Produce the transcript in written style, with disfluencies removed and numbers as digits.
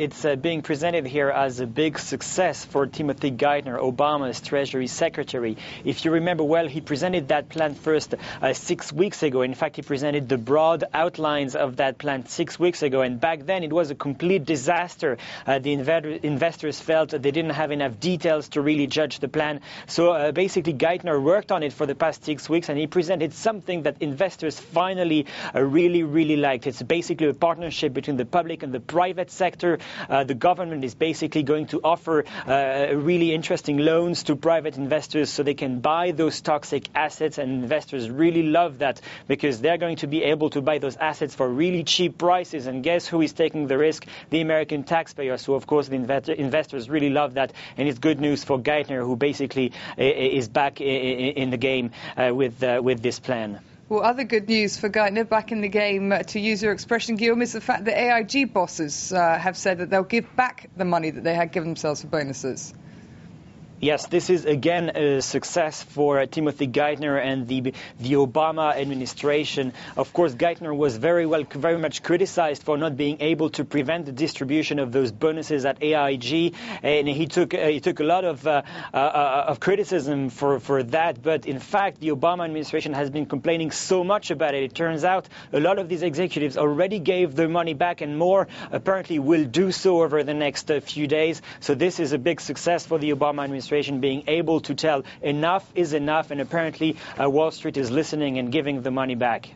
it's being presented here as a big success for Timothy Geithner, Obama's Treasury Secretary. If you remember well, he presented that plan first 6 weeks ago. In fact, he presented the broad outlines of that plan 6 weeks ago. And back then, it was a complete disaster. The investors felt they didn't have enough details to really judge the plan. So basically, Geithner worked on it for the past 6 weeks, and he presented something that investors finally really liked. It's basically a partnership between the public and the private sector. The government is basically going to offer really interesting loans to private investors so they can buy those toxic assets, and investors really love that because they're going to be able to buy those assets for really cheap prices. And guess who is taking the risk? The American taxpayer. So of course the investors really love that, and it's good news for Geithner, who basically is back in the game with this plan. Well, other good news for Geithner back in the game, to use your expression, Guillaume, is the fact that AIG bosses have said that they'll give back the money that they had given themselves for bonuses. Yes, this is again a success for Timothy Geithner and the Obama administration. Of course, Geithner was very much criticized for not being able to prevent the distribution of those bonuses at AIG, and he took a lot of criticism for that. But in fact, the Obama administration has been complaining so much about it. It turns out a lot of these executives already gave their money back, and more apparently will do so over the next few days. So this is a big success for the Obama administration, being able to tell enough is enough, and apparently Wall Street is listening and giving the money back.